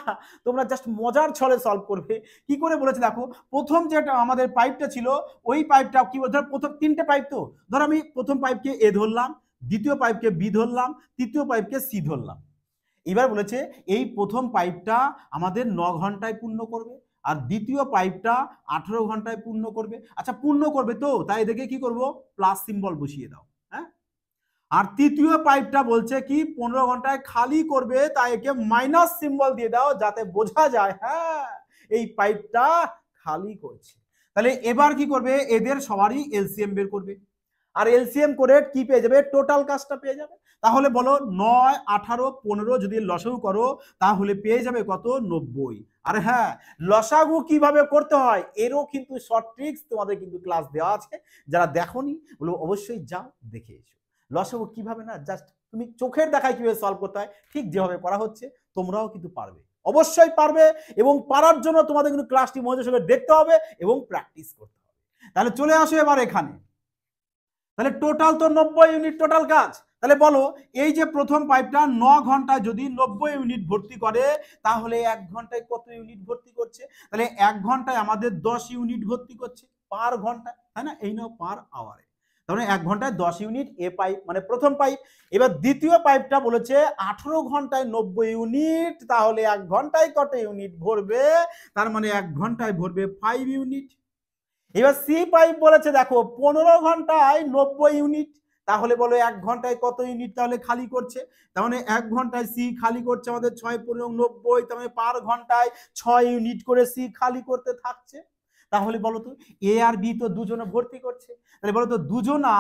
তোমরা জাস্ট মজার ছলে সলভ করবে। কি করে বলেছে দেখো, প্রথম যেটা আমাদের পাইপটা ছিল ওই পাইপটা কি বলতে, প্রথম 3টে পাইপ, তো ধর আমি প্রথম পাইপকে এ ধরলাম, দ্বিতীয় পাইপকে বি ধরলাম, তৃতীয় পাইপকে সি ধরলাম। এবার বলেছে এই প্রথম পাইপটা আমাদের 9 ঘন্টায় পূর্ণ করবে, আর দ্বিতীয় পাইপটা 18 ঘন্টায় পূর্ণ করবে। আচ্ছা পূর্ণ করবে তো, তাই দেখে কি করব, প্লাস সিম্বল বসিয়ে দাও। হ্যাঁ, আর তৃতীয় পাইপটা বলছে কি 15 ঘন্টায় খালি করবে, তাই একে মাইনাস সিম্বল দিয়ে দাও যাতে বোঝা যায় হ্যাঁ এই পাইপটা খালি করছে। তাহলে এবার কি করবে, এদের সবারই এলসিএম বের করবে, আর এলসিএম করে কি পেয়ে যাবে, টোটাল কাজটা পেয়ে যাবে। তাহলে বলো 9, 18, 15 যদি লসাগু করো তাহলে পেয়ে যাবে কত, 90। আর হ্যাঁ, লসাগু কিভাবে করতে হয় এরও কিন্তু শর্ট ট্রিক্স তোমাদের কিন্তু ক্লাস দেওয়া আছে, যারা দেখোনি বলো অবশ্যই যাও দেখে এসো। লসাগু কিভাবে না জাস্ট তুমি চোখের দেখায় কিভাবে সলভ করতে হয় ঠিক যেভাবে করা হচ্ছে তোমরাও কিন্তু পারবে, অবশ্যই পারবে। এবং পারার জন্য তোমাদের কিন্তু ক্লাসটি মনোযোগের সঙ্গে দেখতে হবে এবং প্র্যাকটিস করতে হবে। তাহলে চলে আসো এবার এখানে, তাহলে টোটাল তো 90 ইউনিট টোটাল কাজ। তাহলে বলো এই যে প্রথম পাইপটা 9 ঘন্টায় যদি 90 ইউনিট ভর্তি করে, তাহলে 1 ঘন্টায় কত ইউনিট ভর্তি করছে, তাহলে 1 ঘন্টায় আমাদের 10 ইউনিট ভর্তি করছে পার ঘন্টায়, তাই না, এই নাও পার আওয়ারে। তাহলে 1 ঘন্টায় 10 ইউনিট এ পাইপ মানে প্রথম পাইপ। এবার দ্বিতীয় পাইপটা বলেছে 18 ঘন্টায় 90 ইউনিট, তাহলে 1 ঘন্টায় কত ইউনিট ভরবে, তার মানে 1 ঘন্টায় ভরবে 5 ইউনিট। এবার সি পাইপ বলেছে দেখো 15 ঘন্টায় 90 ইউনিট, তাহলে বলো 1 ঘন্টায় কত ইউনিট তাহলে খালি করছে, তার মানে 1 ঘন্টায় সি খালি করছে আমাদের 6 15 90, তার মানে পার ঘন্টায় 6 ইউনিট করে সি খালি করতে থাকছে। তাহলে বলো তো এ আর বি তো দুজনে ভর্তি করছে, তাহলে বলো তো দুজনা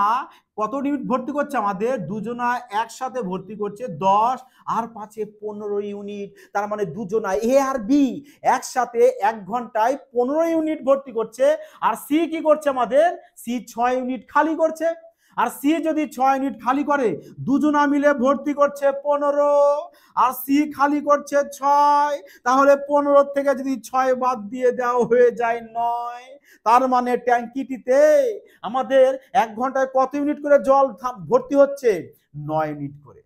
কত ইউনিট ভর্তি করছে, আমাদের দুজনা একসাথে ভর্তি করছে 10 আর 5 এ 15 ইউনিট, তার মানে দুজনা এ আর বি একসাথে 1 ঘন্টায় 15 ইউনিট ভর্তি করছে। আর সি কি করছে, আমাদের সি 6 ইউনিট খালি করছে। আর সি যদি 6 ইউনিট খালি করে, দুজনা মিলে ভর্তি করছে 15, আর সি খালি করছে 6, তাহলে 15 থেকে যদি 6 বাদ দিয়ে দেওয়া হয়ে যায় 9, তার মানে ট্যাঙ্কিটিতে আমাদের 1 ঘন্টায় কত ইউনিট করে জল ভর্তি হচ্ছে, 9 ইউনিট করে।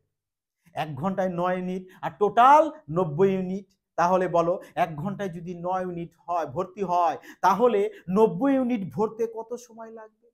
1 ঘন্টায় 9 ইউনিট আর টোটাল 90 ইউনিট। তাহলে বলো 1 ঘন্টায় যদি 9 ইউনিট হয় ভর্তি হয়, তাহলে 90 ইউনিট ভরতে কত সময় লাগবে,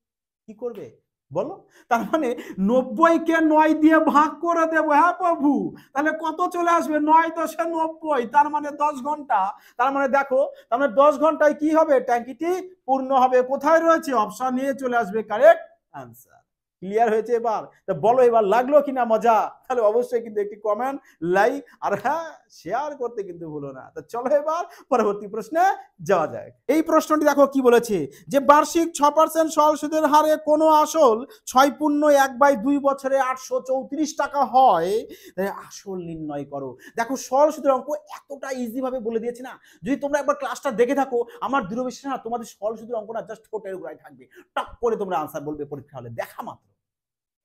কি করবে বলো, তার মানে 90 কে 9 দিয়ে ভাগ করে দেবো। হ্যাঁ প্রভু, তাহলে কত চলে আসবে, 9 10 90, তার মানে 10 ঘন্টা। তার মানে দেখো, তার মানে 10 ঘন্টায় কি হবে, ট্যাঙ্কিটি পূর্ণ হবে। কোথায় রয়েছে, অপশন নিয়ে চলে আসবে কারেক্ট আনসার। ক্লিয়ার হয়েছে এবার? তো বলো এবার লাগলো কিনা মজা? তাহলে অবশ্যই কিন্তু একটি কমেন্ট, লাইক আর হ্যাঁ শেয়ার করতে কিন্তু ভুলো না। তো চলো এবার পরবর্তী প্রশ্নে যাওয়া যাক। এই প্রশ্নটি দেখো কি বলেছে, যে বার্ষিক 6% সরল সুদের হারে কোনো আসল 6.1/2 বছরে 834 টাকা হয়, আসল নির্ণয় করো। দেখো সরল সুদের অঙ্ক এতটা ইজি ভাবে বলে দিয়েছে না, যদি তোমরা একবার ক্লাসটা দেখে থাকো আমার দৃঢ় বিশ্বাস না তোমাদের সরল সুদের অঙ্কটা জাস্ট ঠোঁটের গোড়ায় থাকবে, টপ করে তোমরা আনসার বলবে পরীক্ষা হলে, দেখা মাত্র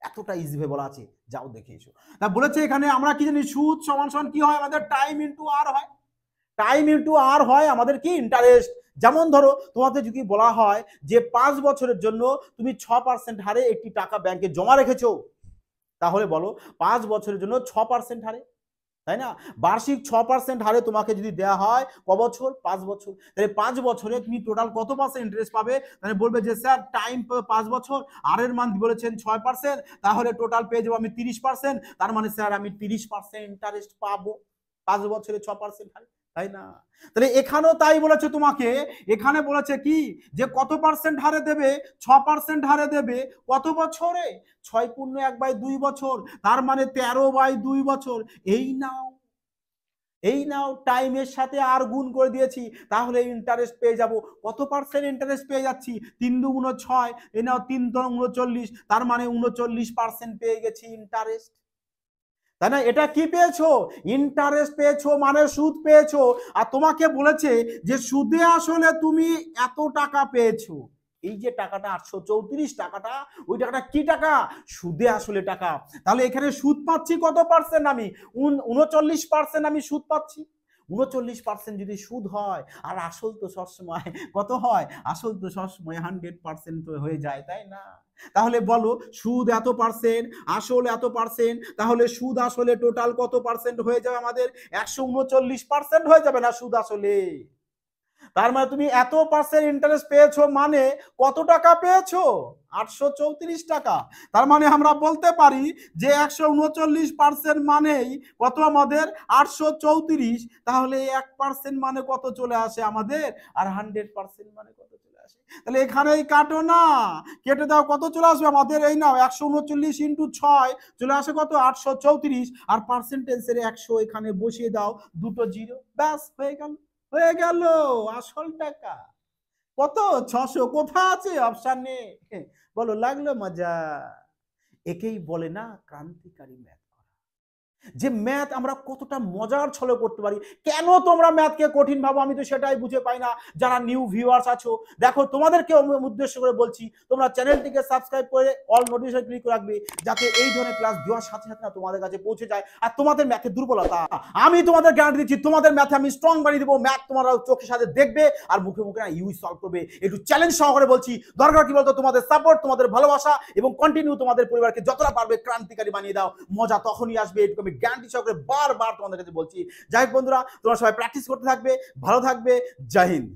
এতটা ইজি ভাবে বলা আছে, যাও দেখে এসো। তা বলেছে এখানে আমরা কি জানি, সুদ সমান সমান কি হয়, আমাদের টাইম ইনটু আর হয়। টাইম ইনটু আর হয় আমাদের কি, ইন্টারেস্ট। যেমন ধরো তোমাদের যদি বলা হয় যে 5 বছরের জন্য তুমি 6% হারে একটি টাকা ব্যাংকে জমা রেখেছো, তাহলে বলো 5 বছরের জন্য 6% হারে, তাই না, বার্ষিক 6% হারে তোমাকে যদি দেওয়া হয় ক বছর, 5 বছর, তাহলে 5 বছরে তুমি টোটাল কত পার্সেন্ট ইন্টারেস্ট পাবে, তাহলে বলবে যে স্যার টাইম 5 বছর, আর এর মান বলেছেন 6%, তাহলে টোটাল পেয়ে যাবো আমি 30%, তার মানে স্যার আমি 30% ইন্টারেস্ট পাবো 5 বছরে 6% হারে, তাই না। তাহলে এখানেও তাই বলেছে তোমাকে, এখানে বলেছে কি যে কত পার্সেন্ট হারে দেবে, 6% হারে দেবে, কত বছরে, 6.1/2 বছর, তার মানে 13/2 বছর। এই নাও, এই নাও টাইমের সাথে আর গুণ করে দিয়েছি, তাহলে ইন্টারেস্ট পেয়ে যাব, কত পার্সেন্ট ইন্টারেস্ট পেয়ে যাচ্ছি, 3 2 6, এই নাও 3 3 39, তার মানে 39% পেয়ে গেছি ইন্টারেস্ট। তাই না? এটা কি পেয়েছো? ইন্টারেস্ট পেয়েছো, মানে সুদ পেয়েছো। আর তোমাকে বলেছে যে সুদে আসলে তুমি এত টাকা পেয়েছো। এই যে টাকাটা 834 টাকাটা, ওই টাকাটা কি টাকা? সুদে আসলে টাকা। তাহলে এখানে সুদ পাচ্ছি কত পার্সেন্ট? আমি 39% আমি সুদ পাচ্ছি। 39% যদি সুদ হয়, আর আসল তো সবসময় কত হয়? আসল তো সবসময় 100% তো হয়ে যায়, তাই না? তাহলে বলো, সুদ এত পার্সেন্ট, আসল এত পার্সেন্ট, তাহলে সুদ আসলে টোটাল কত পার্সেন্ট হয়ে যাবে আমাদের? 139% হয়ে যাবে না সুদ আসলে? তার মানে তুমি এত পার্সেন্ট ইন্টারেস্ট পেয়েছো, মানে কত টাকা পেয়েছো? 834 টাকা। তার মানে আমরা বলতে পারি যে 139% মানেই কত আমাদের? 834। তাহলে 1% মানে কত চলে আসে আমাদের? আর 100% মানে কত চলে আসে? তাহলে এখানেই কাটো না, কেটে দাও, কত চলে আসবে আমাদের? এই নাও, 139 ইন্টু 6 চলে আসে কত? 834। আর পার্সেন্টেজের 100 এখানে বসিয়ে দাও, দুটো জিরো, ব্যাস হয়ে গেল। হয়ে গেল আসল টাকা। কত? 600। কোথায় আছে? অপশানে। বলো, লাগলো মজা? একেই বলে না ক্রান্তিকারী ম্যাথ। যে ম্যাথ আমরা কতটা মজার ছলে করতে পারি। কেন তোমরা ম্যাথকে কঠিন ভাবো, আমি তো সেটাই বুঝে পাই না। যারা নিউ ভিউয়ার্স আছো, দেখো তোমাদেরকে উদ্দেশ্য করে বলছি, তোমরা চ্যানেলটিকে সাবস্ক্রাইব করে অল নোটিফিকেশন ক্লিক করে রাখবে, যাতে এই ধরনের ক্লাস দেওয়ার সাথে সাথে না তোমাদের কাছে পৌঁছে যায়। আর তোমাদের ম্যাথের দুর্বলতা, আমি তোমাদের গ্যারান্টি দিচ্ছি, তোমাদের ম্যাথে আমি স্ট্রং বানিয়ে দেবো। ম্যাথ তোমরা চোখের সাথে দেখবে আর মুখে মুখে না ইউই সলভ করবে। একটু চ্যালেঞ্জ সহকারে বলছি, দরকার কি বলতো? তোমাদের সাপোর্ট, তোমাদের ভালোবাসা, এবং কন্টিনিউ তোমাদের পরিবারকে যতটা পারবে ক্রান্তিকারী বানিয়ে দাও। মজা তখনই আসবে, এটুকু আমি গ্যারান্টি সহকারে বারবার তোমাদের কাছে বলছি। যাই হোক বন্ধুরা, তোমরা সবাই প্র্যাকটিস করতে থাকবে, ভালো থাকবে। জয় হিন্দ।